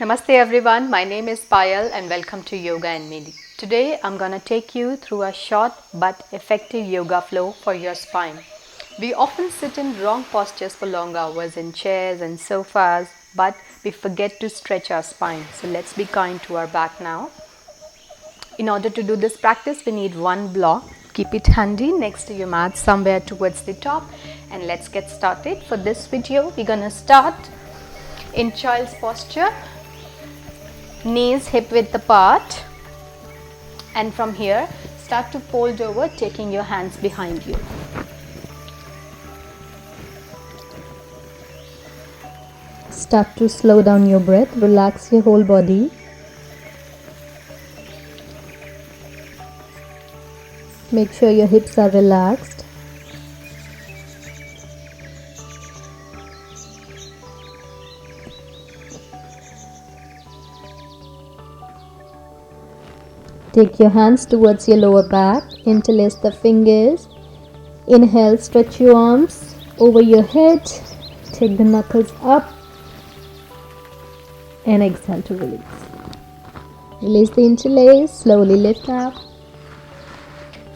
Namaste everyone, my name is Payal and welcome to Yoga and Medi. Today I'm gonna take you through a short but effective yoga flow for your spine. We often sit in wrong postures for long hours in chairs and sofas, but we forget to stretch our spine. So let's be kind to our back now. In order to do this practice, we need one block. Keep it handy next to your mat somewhere towards the top, and let's get started. For this video, we're gonna start in child's posture. Knees hip width apart, and from here start to fold over, taking your hands behind you. Start to slow down your breath, relax your whole body. Make sure your hips are relaxed. Take your hands towards your lower back, interlace the fingers. Inhale, stretch your arms over your head, take the knuckles up, and exhale to release. Release the interlace, slowly lift up.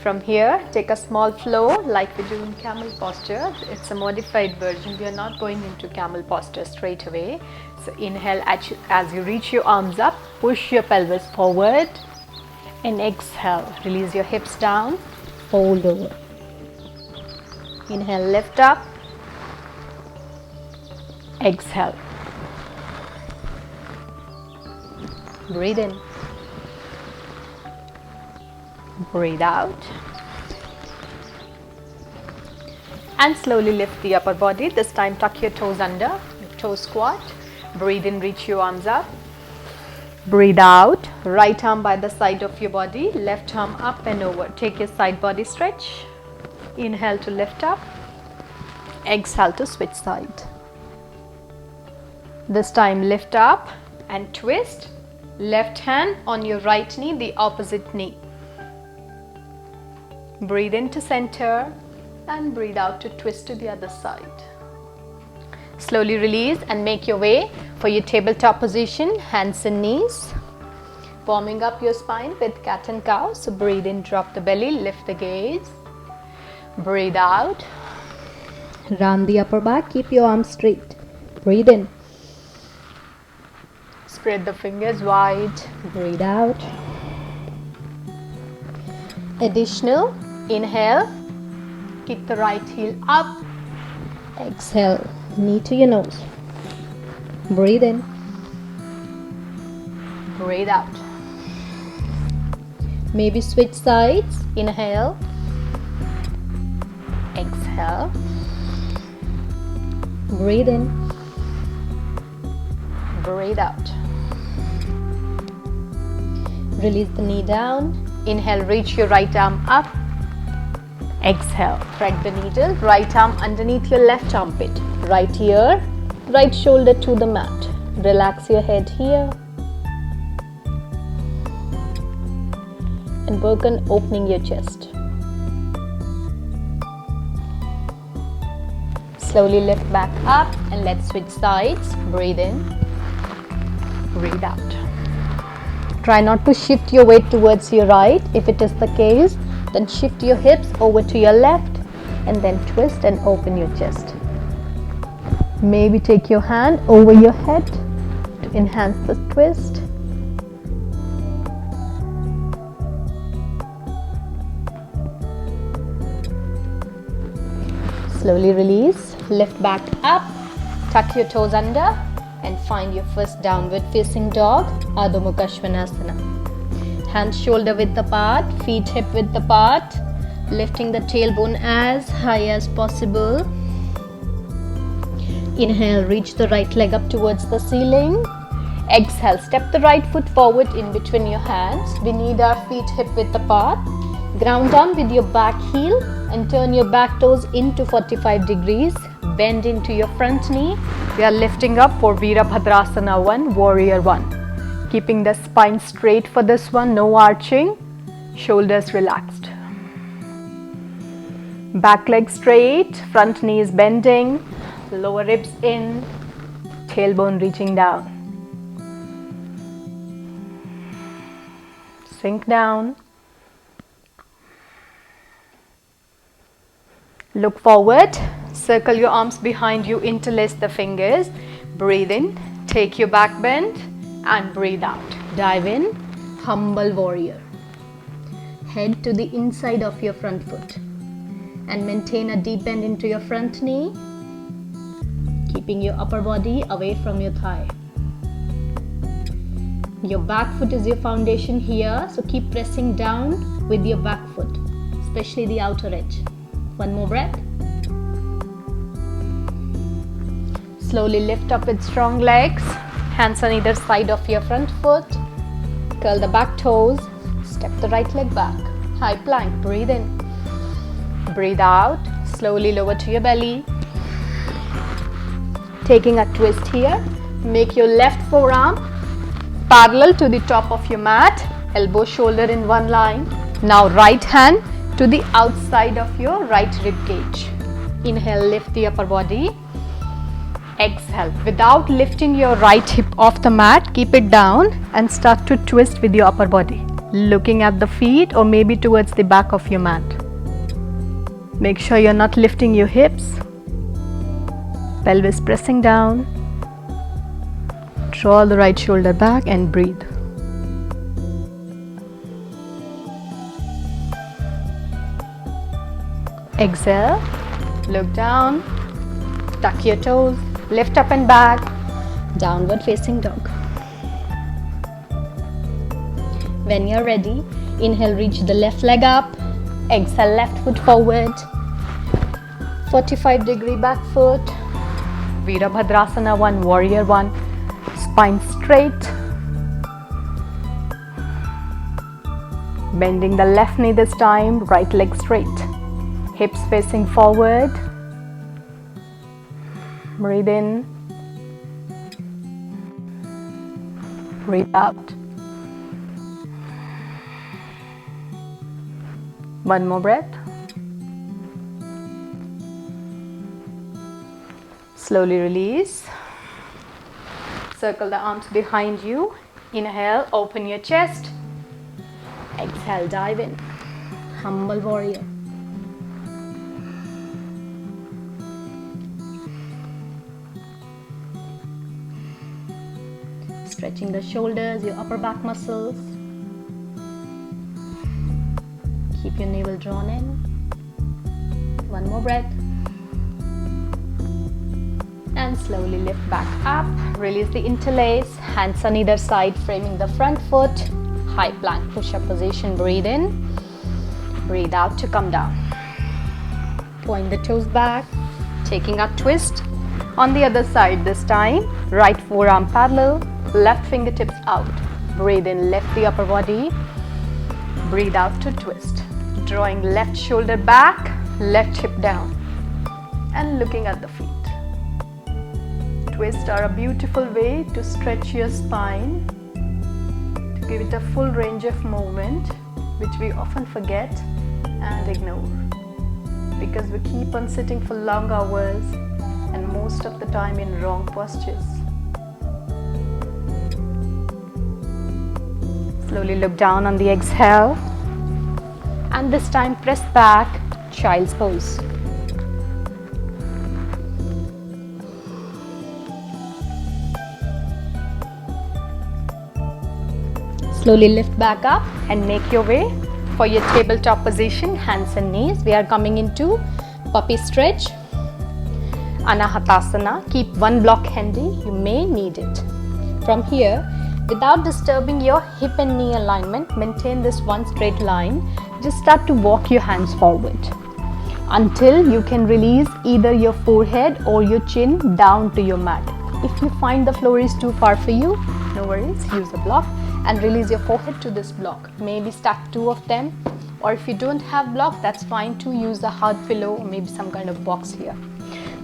From here, take a small flow like we do in Camel posture. It's a modified version. We are not going into Camel posture straight away. So inhale as you reach your arms up, push your pelvis forward. And exhale, release your hips down, fold over. Inhale, lift up. Exhale. Breathe in. Breathe out. And slowly lift the upper body. This time tuck your toes under, toe squat. Breathe in, reach your arms up. Breathe out, right arm by the side of your body, left arm up and over. Take your side body stretch. Inhale to lift up. Exhale to switch side. This time lift up and twist. Left hand on your right knee, the opposite knee. Breathe into center and breathe out to twist to the other side. Slowly release and make your way for your tabletop position, hands and knees. Warming up your spine with cat and cow. So breathe in, drop the belly, lift the gaze. Breathe out. Round the upper back, keep your arms straight. Breathe in. Spread the fingers wide. Breathe out. Additional, inhale. Kick the right heel up. Exhale. Knee to your nose. Breathe in. Breathe out. Maybe switch sides. Inhale. Exhale. Breathe in. Breathe out. Release the knee down. Inhale, reach your right arm up. Exhale, thread the needle, right arm underneath your left armpit. Right ear, right shoulder to the mat. Relax your head here. And work on opening your chest. Slowly lift back up and let's switch sides. Breathe in. Breathe out. Try not to shift your weight towards your right. If it is the case, then shift your hips over to your left and then twist and open your chest. Maybe take your hand over your head to enhance the twist. Slowly release, lift back up, tuck your toes under and find your first downward facing dog, Adho Mukha Svanasana. Hands shoulder width apart, feet hip width apart, lifting the tailbone as high as possible. Inhale, reach the right leg up towards the ceiling. Exhale, step the right foot forward in between your hands. We need our feet hip width apart. Ground down with your back heel and turn your back toes into 45 degrees. Bend into your front knee. We are lifting up for Virabhadrasana 1, Warrior 1. Keeping the spine straight for this one, no arching. Shoulders relaxed. Back leg straight, front knee is bending. Lower ribs in, tailbone reaching down. Sink down. Look forward. Circle your arms behind you. Interlace the fingers. Breathe in. Take your back bend and breathe out. Dive in. Humble warrior. Head to the inside of your front foot and maintain a deep bend into your front knee, keeping your upper body away from your thigh. Your back foot is your foundation here, so keep pressing down with your back foot, especially the outer edge. One more breath. Slowly lift up with strong legs, hands on either side of your front foot. Curl the back toes, step the right leg back. High plank, breathe in. Breathe out, slowly lower to your belly. Taking a twist here, make your left forearm parallel to the top of your mat, elbow shoulder in one line. Now right hand to the outside of your right rib cage. Inhale, lift the upper body. Exhale, without lifting your right hip off the mat, keep it down and start to twist with your upper body, looking at the feet or maybe towards the back of your mat. Make sure you're not lifting your hips. Pelvis pressing down. Draw the right shoulder back and breathe. Exhale, look down, tuck your toes, lift up and back, downward facing dog. When you're ready, inhale, reach the left leg up, exhale, left foot forward, 45-degree back foot, Virabhadrasana 1, Warrior 1, spine straight, bending the left knee this time, right leg straight, hips facing forward, breathe in, breathe out. One more breath. Slowly release. Circle the arms behind you. Inhale, open your chest. Exhale, dive in. Humble warrior. Stretching the shoulders, your upper back muscles. Keep your navel drawn in. One more breath. And slowly lift back up. Release the interlace. Hands on either side, framing the front foot. High plank push-up position. Breathe in. Breathe out to come down. Point the toes back. Taking a twist on the other side this time. Right forearm parallel. Left fingertips out. Breathe in, lift the upper body. Breathe out to twist. Drawing left shoulder back, left hip down. And looking at the feet. Twists are a beautiful way to stretch your spine, to give it a full range of movement, which we often forget and ignore. Because we keep on sitting for long hours and most of the time in wrong postures. Slowly look down on the exhale and this time press back, child's pose. Slowly lift back up and make your way for your tabletop position, hands and knees. We are coming into puppy stretch, Anahatasana. Keep one block handy, you may need it. From here, without disturbing your hip and knee alignment, maintain this one straight line. Just start to walk your hands forward until you can release either your forehead or your chin down to your mat. If you find the floor is too far for you, no worries, use a block and release your forehead to this block. Maybe stack two of them, or if you don't have block, that's fine too. Use a hard pillow or maybe some kind of box here.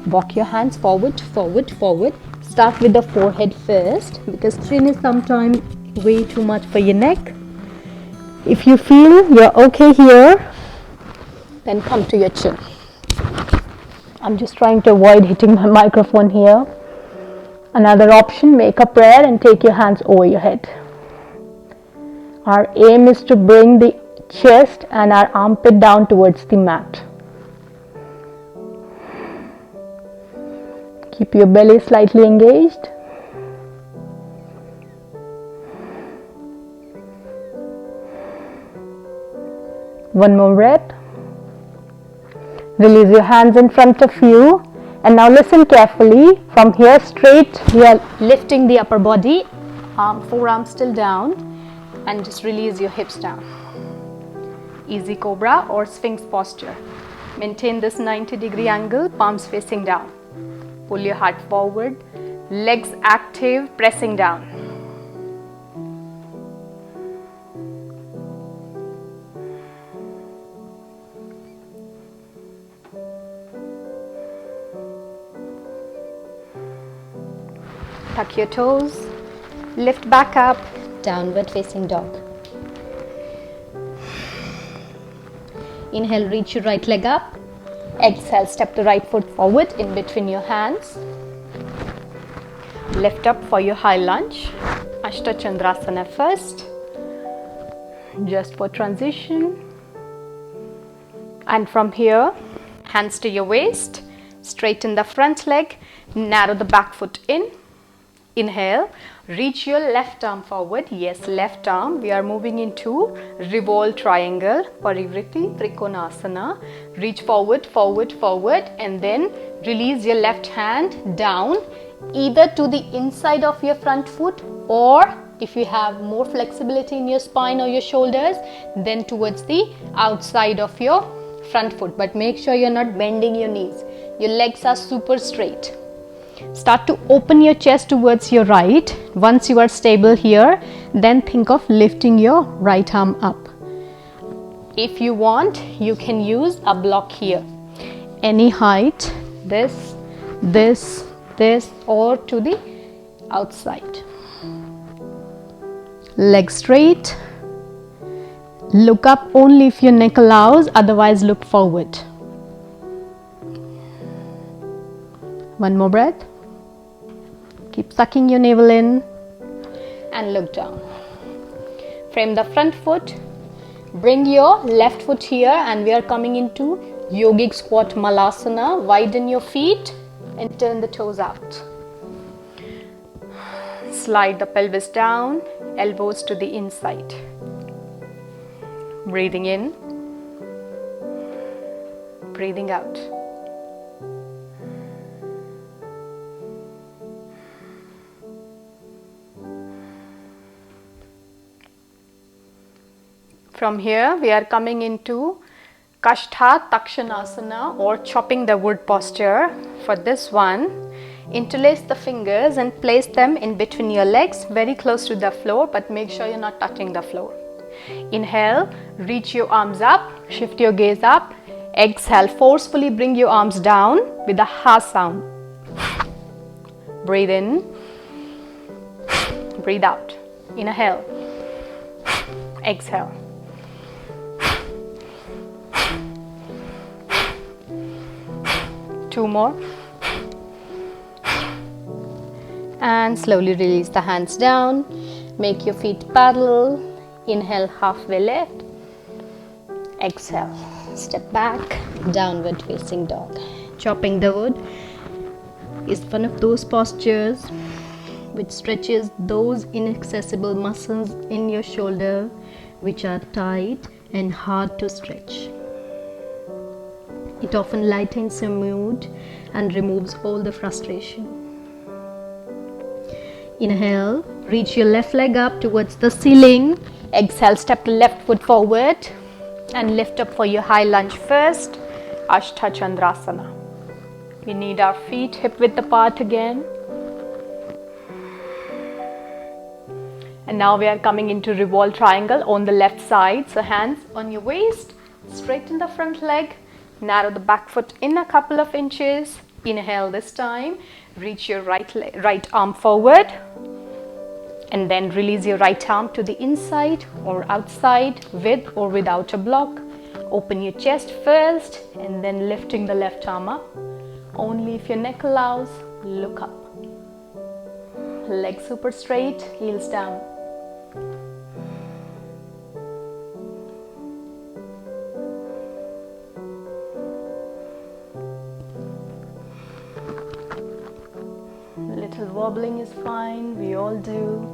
Walk your hands forward, forward, forward. Start with the forehead first because chin is sometimes way too much for your neck. If you feel you're okay here, then come to your chin. I'm just trying to avoid hitting my microphone here. Another option, make a prayer and take your hands over your head. Our aim is to bring the chest and our armpit down towards the mat. Keep your belly slightly engaged. One more breath. Release your hands in front of you. And now listen carefully. From here straight, we are lifting the upper body. Forearms still down. And just release your hips down. Easy Cobra or Sphinx Posture. Maintain this 90-degree angle, palms facing down. Pull your heart forward. Legs active, pressing down. Tuck your toes, lift back up, downward facing dog. Inhale, reach your right leg up. Exhale, step the right foot forward in between your hands. Lift up for your high lunge. Kashtha Takshinasana first, just for transition. And from here, hands to your waist, straighten the front leg, narrow the back foot in. Inhale, reach your left arm forward. Yes, left arm. We are moving into Revolve Triangle, Parivriti Trikonasana. Reach forward, forward, forward, and then release your left hand down, either to the inside of your front foot, or if you have more flexibility in your spine or your shoulders, then towards the outside of your front foot. But make sure you're not bending your knees. Your legs are super straight. Start to open your chest towards your right. Once you are stable here, then think of lifting your right arm up. If you want, you can use a block here. Any height, this, or to the outside. Legs straight. Look up only if your neck allows, otherwise look forward. One more breath. Keep sucking your navel in and look down. Frame the front foot. Bring your left foot here and we are coming into Yogic Squat Malasana. Widen your feet and turn the toes out. Slide the pelvis down, elbows to the inside. Breathing in, breathing out. From here, we are coming into Kashtha Takshinasana or chopping the wood posture. For this one, interlace the fingers and place them in between your legs, very close to the floor, but make sure you're not touching the floor. Inhale, reach your arms up, shift your gaze up. Exhale, forcefully bring your arms down with a ha sound. Breathe in, breathe out. Inhale, exhale. Two more. And slowly release the hands down. Make your feet parallel. Inhale, halfway lift. Exhale, step back, downward facing dog. Chopping the wood is one of those postures which stretches those inaccessible muscles in your shoulder which are tight and hard to stretch. It often lightens your mood and removes all the frustration. Inhale, reach your left leg up towards the ceiling. Exhale, step the left foot forward and lift up for your high lunge first. Kashtha Takshinasana. We need our feet hip width apart again. And now we are coming into Revolve Triangle on the left side. So hands on your waist, straighten the front leg. Narrow the back foot in a couple of inches. Inhale this time. Reach your right arm forward. And then release your right arm to the inside or outside with or without a block. Open your chest first and then lifting the left arm up. Only if your neck allows, look up. Legs super straight, heels down. wobbling is fine, we all do.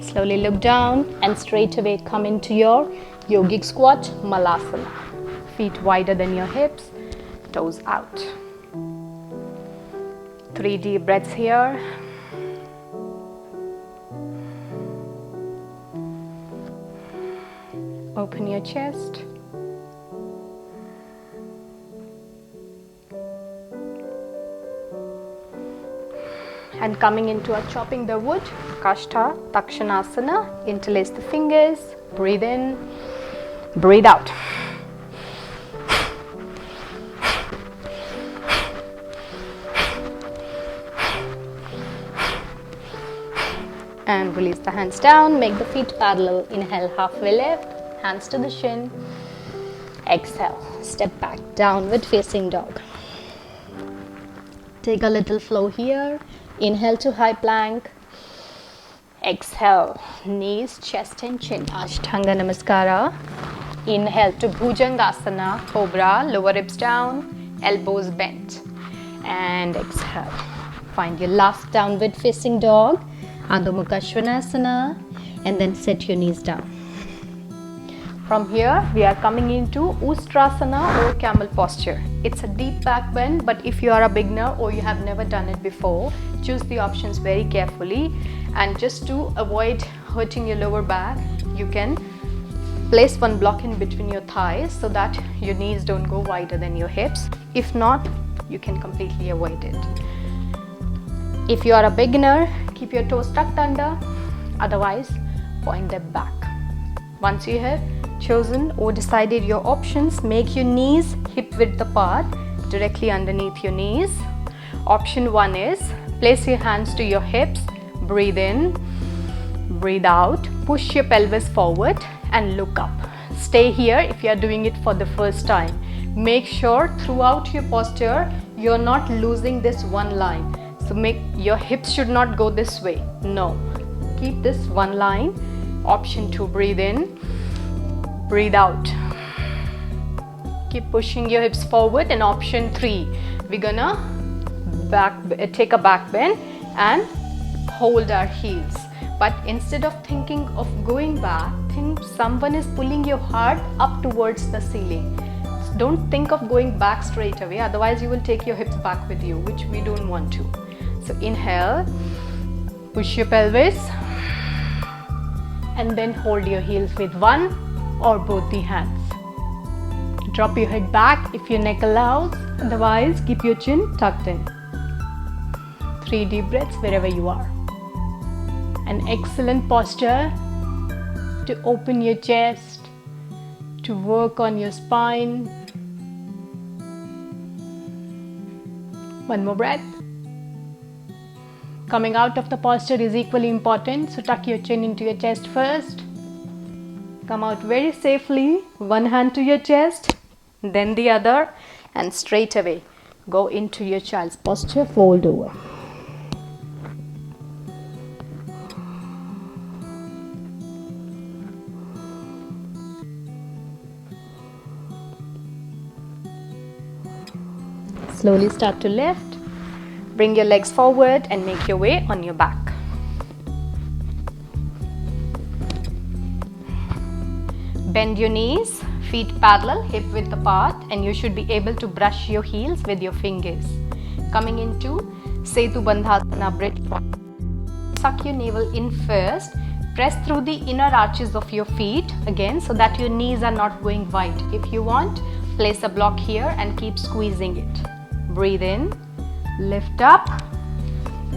Slowly look down and straight away come into your Yogic Squat, Malasana. Feet wider than your hips, toes out. 3 deep breaths here. Open your chest. And coming into a chopping the wood, Kashtha Takshinasana. Interlace the fingers, breathe in, breathe out. And release the hands down, make the feet parallel. Inhale, halfway lift, hands to the shin. Exhale, step back, downward facing dog. Take a little flow here. Inhale to high plank. Exhale, knees, chest and chin. Ashtanga Namaskara. Inhale to Bhujangasana, Cobra, lower ribs down, elbows bent. And exhale. Find your last downward facing dog, Adho Mukha Svanasana, and then set your knees down. From here, we are coming into Ustrasana or Camel posture. It's a deep back bend, but if you are a beginner or you have never done it before, choose the options very carefully. And just to avoid hurting your lower back, you can place one block in between your thighs so that your knees don't go wider than your hips. If not, you can completely avoid it. If you are a beginner, keep your toes tucked under, otherwise point them back. Once you have chosen or decided your options, make your knees hip width apart, directly underneath your knees. Option 1 is place your hands to your hips, breathe in, breathe out, push your pelvis forward and look up. Stay here if you are doing it for the first time. Make sure throughout your posture you are not losing this one line. So your hips should not go this way. No, keep this one line. Option 2, breathe in, breathe out. Keep pushing your hips forward. And option 3, we're gonna take a back bend and hold our heels. But instead of thinking of going back, think someone is pulling your heart up towards the ceiling. So don't think of going back straight away, otherwise you will take your hips back with you, which we don't want to. So inhale, push your pelvis, and then hold your heels with one or both the hands. Drop your head back if your neck allows, otherwise keep your chin tucked in. 3 deep breaths wherever you are. An excellent posture to open your chest, to work on your spine. One more breath. Coming out of the posture is equally important, so tuck your chin into your chest first. Come out very safely, one hand to your chest, then the other, and straight away go into your child's posture, fold over. Slowly start to lift. Bring your legs forward and make your way on your back. Bend your knees, feet parallel, hip width apart, and you should be able to brush your heels with your fingers. Coming into Setu Bandhasana, bridge posture. Suck your navel in first. Press through the inner arches of your feet again so that your knees are not going wide. If you want, place a block here and keep squeezing it. Breathe in. Lift up,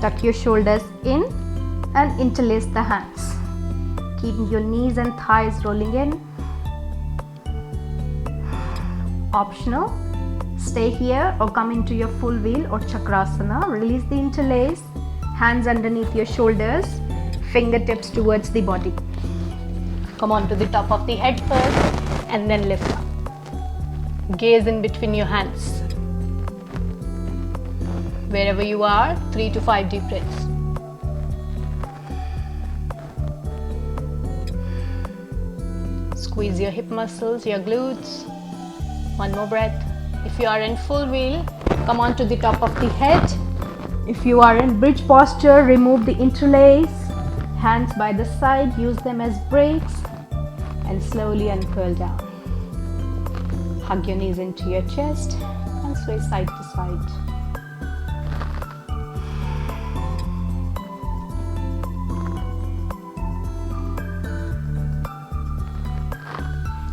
tuck your shoulders in and interlace the hands. Keep your knees and thighs rolling in. Optional, stay here or come into your full wheel or chakrasana. Release the interlace, hands underneath your shoulders, fingertips towards the body. Come on to the top of the head first and then lift up. Gaze in between your hands. Wherever you are, 3 to 5 deep breaths. Squeeze your hip muscles, your glutes. One more breath. If you are in full wheel, come on to the top of the head If you are in bridge posture, remove the interlace. Hands by the side, use them as brakes and slowly uncurl down. Hug your knees into your chest and sway side to side.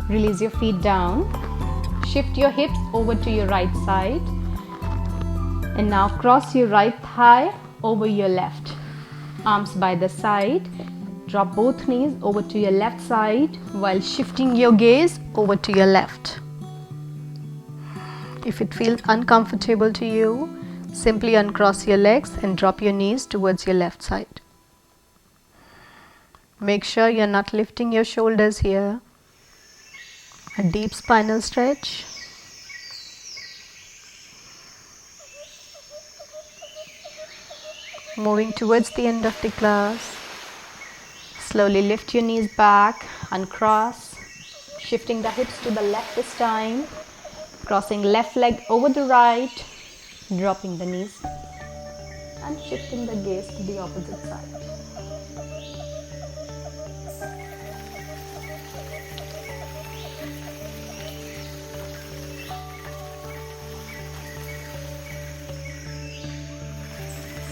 Release your feet down. Shift your hips over to your right side. And now cross your right thigh over your left. Arms by the side. Drop both knees over to your left side while shifting your gaze over to your left. If it feels uncomfortable to you, simply uncross your legs and drop your knees towards your left side. Make sure you're not lifting your shoulders here. A deep spinal stretch. Moving towards the end of the class. Slowly lift your knees back, uncross, shifting the hips to the left this time, crossing left leg over the right, dropping the knees and shifting the gaze to the opposite side.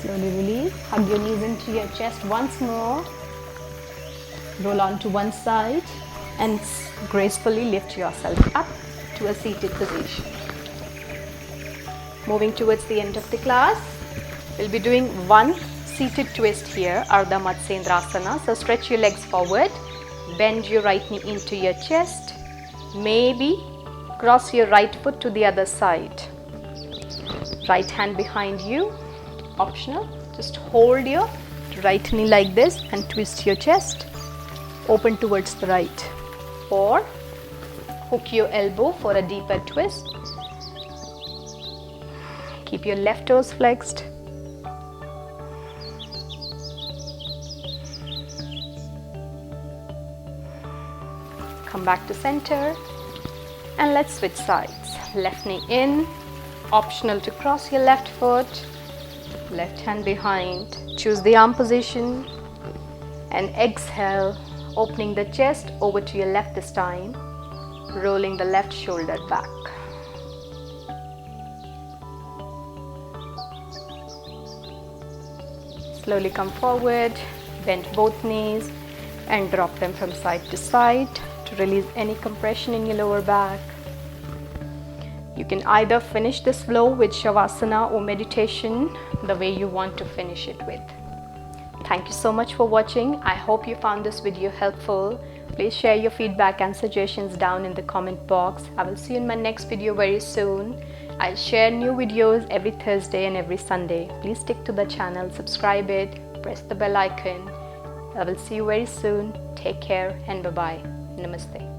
Slowly release, hug your knees into your chest once more. Roll on to one side and gracefully lift yourself up to a seated position. Moving towards the end of the class, we'll be doing one seated twist here, Ardha Matsyendrasana. So stretch your legs forward, bend your right knee into your chest, maybe cross your right foot to the other side. Right hand behind you, optional. Just hold your right knee like this and twist your chest. Open towards the right, or hook your elbow for a deeper twist. Keep your left toes flexed. Come back to center and let's switch sides. Left knee in, optional to cross your left foot, left hand behind. Choose the arm position and exhale. Opening the chest over to your left this time, rolling the left shoulder back. Slowly come forward, bend both knees and drop them from side to side to release any compression in your lower back. You can either finish this flow with Shavasana or meditation, the way you want to finish it with. Thank you so much for watching. I hope you found this video helpful. Please share your feedback and suggestions down in the comment box. I will see you in my next video very soon. I'll share new videos every Thursday and every Sunday. Please stick to the channel, subscribe it, press the bell icon. I will see you very soon. Take care and bye-bye. Namaste.